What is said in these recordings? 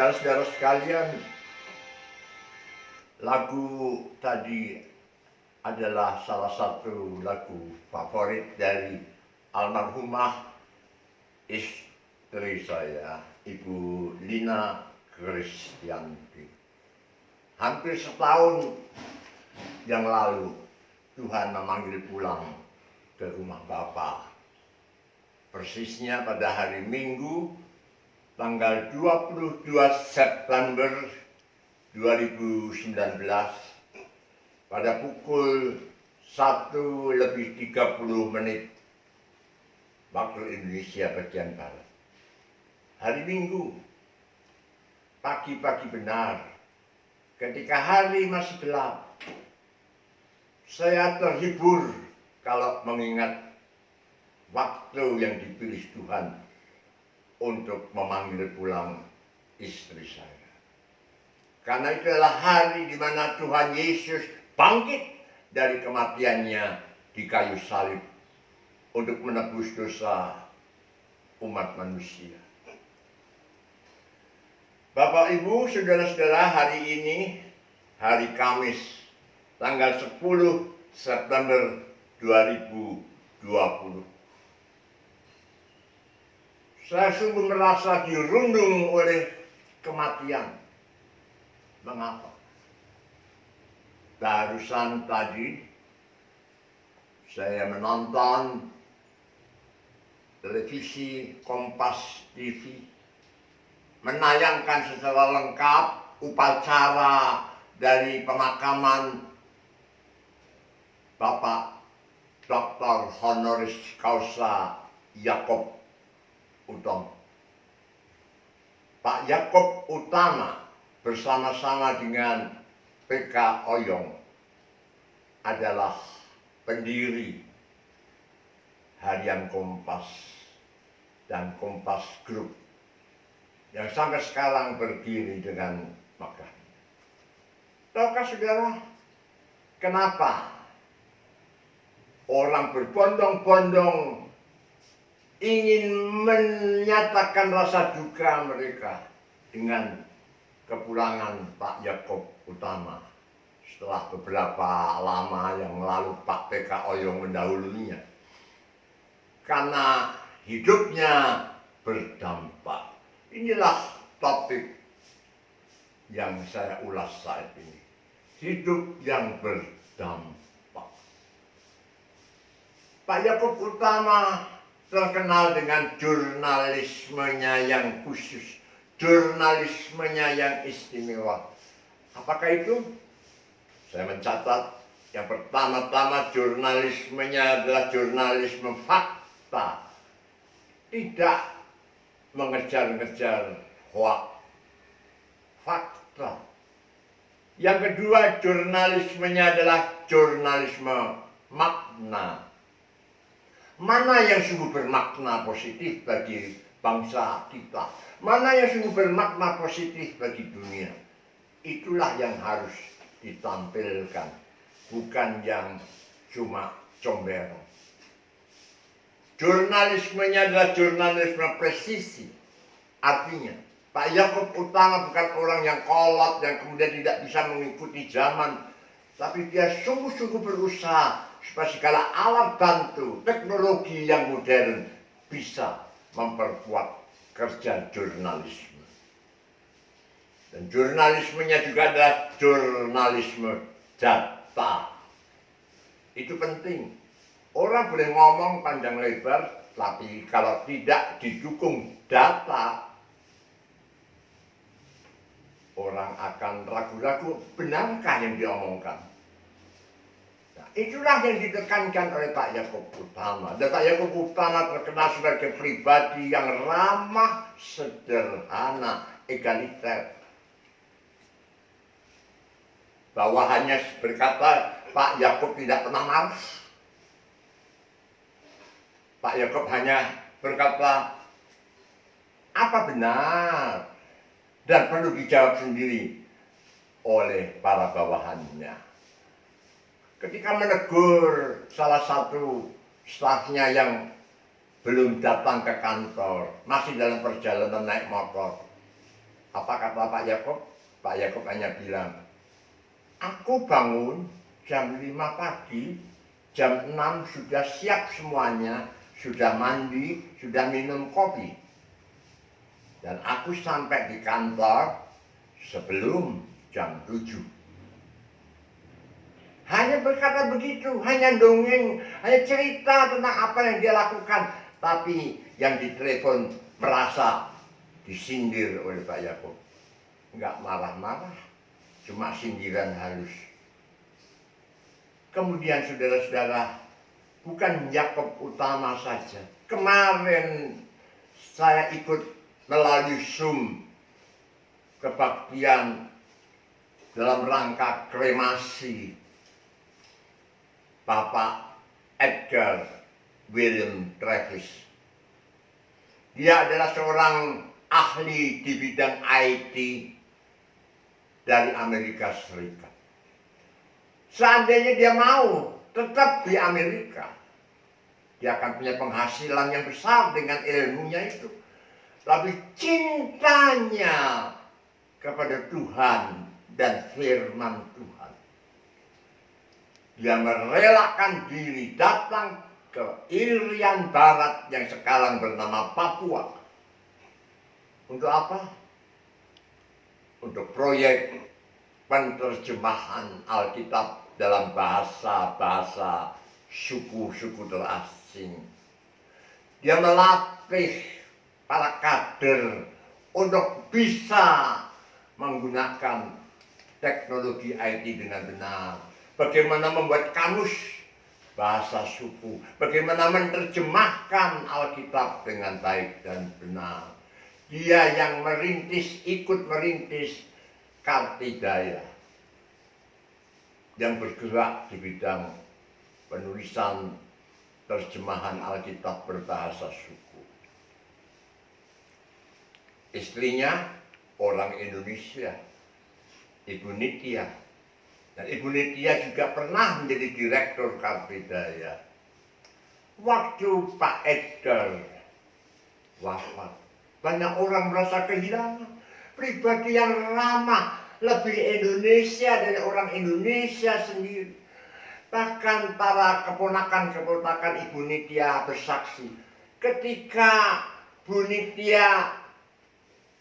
Ya, saudara sekalian, lagu tadi adalah salah satu lagu favorit dari almarhumah istri saya, Ibu Lina Kristianti. Hampir setahun yang lalu Tuhan memanggil pulang ke rumah Bapa. Persisnya pada hari Minggu tanggal 22 September 2019 pada pukul 1:30 waktu Indonesia bagian Barat. Hari Minggu, pagi-pagi benar, ketika hari masih gelap, saya terhibur kalau mengingat waktu yang dipilih Tuhan untuk memanggil pulang istri saya. Karena itu adalah hari di mana Tuhan Yesus bangkit dari kematiannya di kayu salib untuk menebus dosa umat manusia. Bapak, Ibu, saudara-saudara, hari ini hari Kamis tanggal 10 September 2020. Saya sungguh merasa dirundung oleh kematian. Mengapa? Barusan tadi saya menonton televisi Kompas TV menayangkan secara lengkap upacara dari pemakaman Bapak Dr. Honoris Causa Yakob Utomo. Pak Yakob Utama bersama-sama dengan PK Oyong adalah pendiri Harian Kompas dan Kompas Group yang sampai sekarang berdiri dengan megah. Tahukah saudara, kenapa orang berbondong-bondong ingin menyatakan rasa duka mereka dengan kepulangan Pak Yakob Utama setelah beberapa lama yang lalu Pak PK Oyong mendahulunya? Karena hidupnya berdampak. Inilah topik yang saya ulas saat ini. Hidup yang berdampak. Pak Yakob Utama terkenal dengan jurnalismenya yang khusus, jurnalismenya yang istimewa. Apakah itu? Saya mencatat yang pertama-tama jurnalismenya adalah jurnalisme fakta, tidak mengejar-ngejar hoak, fakta. Yang kedua, jurnalismenya adalah jurnalisme makna. Mana yang sungguh bermakna positif bagi bangsa kita? Mana yang sungguh bermakna positif bagi dunia? Itulah yang harus ditampilkan, bukan yang cuma comberan. Jurnalismenya adalah jurnalisme presisi. Artinya, Pak Yakob Utama bukan orang yang kolot, yang kemudian tidak bisa mengikuti zaman, tapi dia sungguh-sungguh berusaha supaya segala alat bantu, teknologi yang modern bisa memperkuat kerja jurnalisme. Dan jurnalismenya juga adalah jurnalisme data. Itu penting. Orang boleh ngomong panjang lebar, tapi kalau tidak didukung data, orang akan ragu-ragu benarkah yang diomongkan. Nah, itulah yang ditekankan oleh Pak Yakob Utama. Dan Pak Yakob Utama terkenal sebagai pribadi yang ramah, sederhana, egaliter. Bawahannya berkata, Pak Yakob tidak pernah marah. Pak Yakob hanya berkata, apa benar? Dan perlu dijawab sendiri oleh para bawahannya. Ketika menegur salah satu stafnya yang belum datang ke kantor, masih dalam perjalanan naik motor, apa kata Pak Yakob? Pak Yakob hanya bilang, aku bangun jam 5 pagi, jam 6 sudah siap semuanya, sudah mandi, sudah minum kopi. Dan aku sampai di kantor sebelum jam 7. Hanya berkata begitu, hanya dongeng, hanya cerita tentang apa yang dia lakukan. Tapi yang ditelepon merasa disindir oleh Pak Yakob. Enggak marah-marah, cuma sindiran halus. Kemudian saudara-saudara, bukan Yakob Utama saja. Kemarin saya ikut melalui Zoom kebaktian dalam rangka kremasi Bapak Edgar William Travis. Dia adalah seorang ahli di bidang IT dari Amerika Serikat. Seandainya dia mau tetap di Amerika, dia akan punya penghasilan yang besar dengan ilmunya itu. Tapi cintanya kepada Tuhan dan firman Tuhan Dia merelakan diri datang ke Irian Barat yang sekarang bernama Papua. Untuk apa? Untuk proyek penerjemahan Alkitab dalam bahasa-bahasa suku-suku terasing. Dia melatih para kader untuk bisa menggunakan teknologi IT dengan benar. Bagaimana membuat kamus bahasa suku, bagaimana menerjemahkan Alkitab dengan baik dan benar. Dia yang ikut merintis Kartidaya, yang bergerak di bidang penulisan terjemahan Alkitab berbahasa suku. Istrinya orang Indonesia, Ibu Nitya. Dan Ibu Nitya juga pernah menjadi direktur Kartidaya. Waktu Pak Edgar wafat, banyak orang merasa kehilangan pribadi yang ramah, lebih Indonesia dari orang Indonesia sendiri. Bahkan para keponakan-keponakan Ibu Nitya bersaksi, ketika Bu Nitya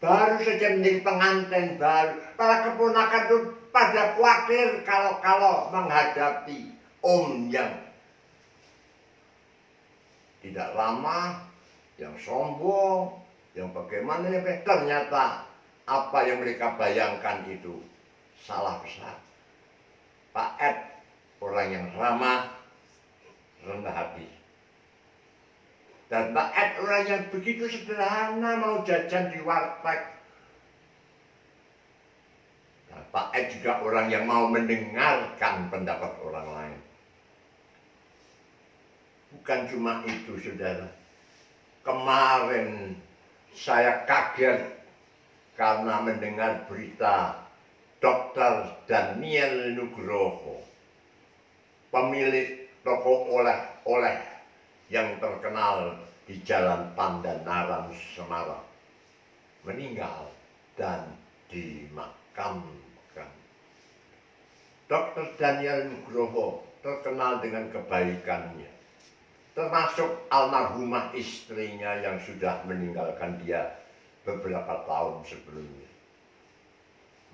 baru saja menjadi pengantin baru, para keponakan itu pada khawatir kalau menghadapi om yang tidak ramah, yang sombong, yang bagaimana, ternyata apa yang mereka bayangkan itu salah besar. Pak Ed orang yang ramah, rendah hati. Dan Pak Ed orang yang begitu sederhana, mau jajan di warteg. Nah, Pak Ed juga orang yang mau mendengarkan pendapat orang lain. Bukan cuma itu, saudara. Kemarin saya kaget karena mendengar berita Dr. Daniel Nugroho, pemilik toko oleh-oleh yang terkenal di Jalan Pandanaran, Semarang, meninggal dan dimakamkan. Dr. Daniel Nugroho terkenal dengan kebaikannya, termasuk almarhumah istrinya yang sudah meninggalkan dia beberapa tahun sebelumnya.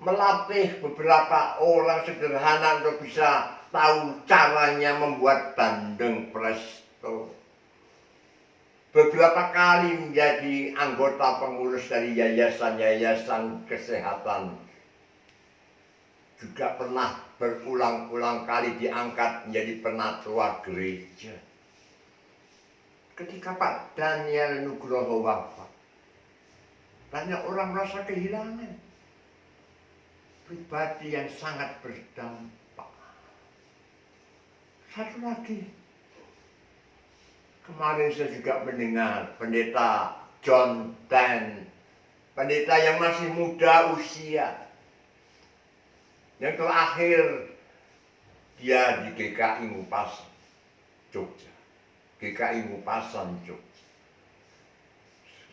Melatih beberapa orang sederhana untuk bisa tahu caranya membuat bandeng presto. Beberapa kali menjadi anggota pengurus dari yayasan-yayasan kesehatan. Juga pernah berulang-ulang kali diangkat menjadi penatua gereja. Ketika Pak Daniel Nugroho wafat, banyak orang merasa kehilangan pribadi yang sangat berdampak. Satu lagi, kemarin saya juga mendengar pendeta John Tan, pendeta yang masih muda usia, yang terakhir dia di GKI Ngupasan, Jogja. GKI Ngupasan, Jogja.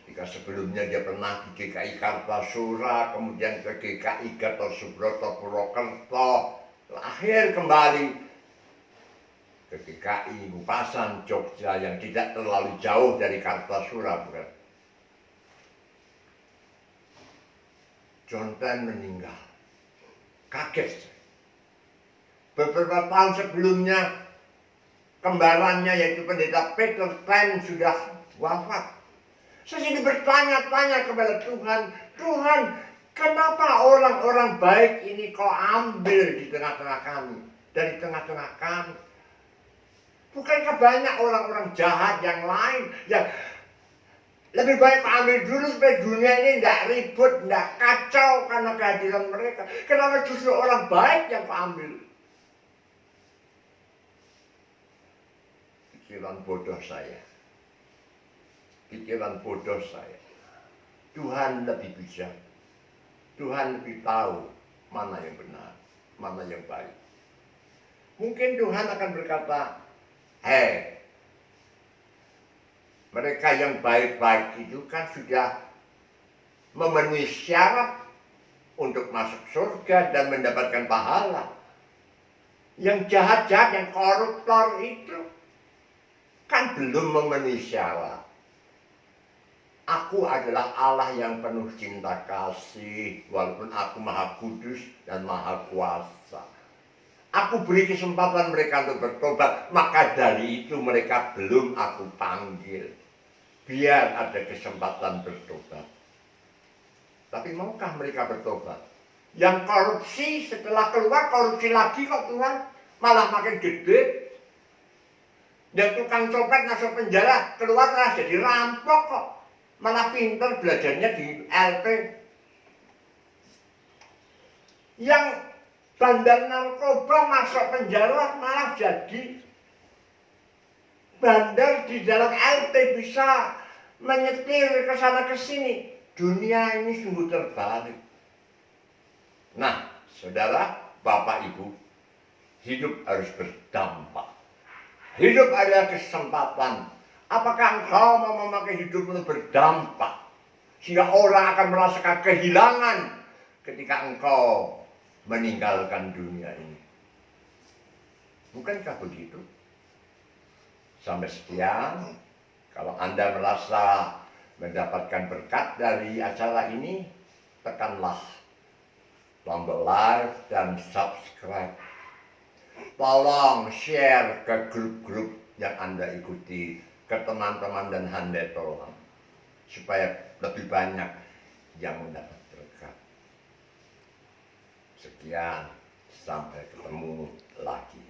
Ketika sebelumnya dia pernah di GKI Kartasura, kemudian ke GKI Gatot Subroto Purwokerto, terakhir kembali ke GKI Ngupasan, Jogja, yang tidak terlalu jauh dari Kartasura, bukan? John Tan meninggal. Kaget. Beberapa tahun sebelumnya, kembarannya yaitu pendeta Peter Tan sudah wafat. Saya jadi bertanya-tanya kepada Tuhan, Tuhan, kenapa orang-orang baik ini kau ambil di tengah-tengah kami, dari tengah-tengah kami? Bukankah banyak orang-orang jahat yang lain yang lebih baik ambil dulu supaya dunia ini tidak ribut, tidak kacau karena kehadiran mereka. Kenapa justru orang baik yang kau ambil? Pikiran bodoh saya. Pikiran bodoh saya. Tuhan lebih bijak. Tuhan lebih tahu mana yang benar, mana yang baik. Mungkin Tuhan akan berkata, hei, mereka yang baik-baik itu kan sudah memenuhi syarat untuk masuk surga dan mendapatkan pahala. yang jahat-jahat, yang koruptor itu kan belum memenuhi syarat. Aku adalah Allah yang penuh cinta kasih, walaupun aku maha kudus dan maha kuasa. Aku beri kesempatan mereka untuk bertobat, maka dari itu mereka belum aku panggil. Biar ada kesempatan bertobat. Tapi maukah mereka bertobat? Yang korupsi setelah keluar korupsi lagi kok Tuhan, malah makin gede. Dan tukang copet masuk penjara, keluar malah jadi rampok kok. Malah pinter belajarnya di LP. Yang bandar narkoba masuk penjara malah jadi bandar di dalam LP, bisa menyetir ke sana ke sini. Dunia ini sungguh terbalik. Nah, saudara, bapak, ibu, hidup harus berdampak. Hidup adalah kesempatan. Apakah engkau mau memakai hidup untuk berdampak? Sehingga orang akan merasakan kehilangan ketika engkau meninggalkan dunia ini. Bukankah begitu? Sampai sekian. Kalau Anda merasa mendapatkan berkat dari acara ini, tekanlah tombol like dan subscribe. Tolong share ke grup-grup yang Anda ikuti, ke teman-teman dan handetolan, supaya lebih banyak yang mendapat berkat. Sekian, sampai ketemu lagi.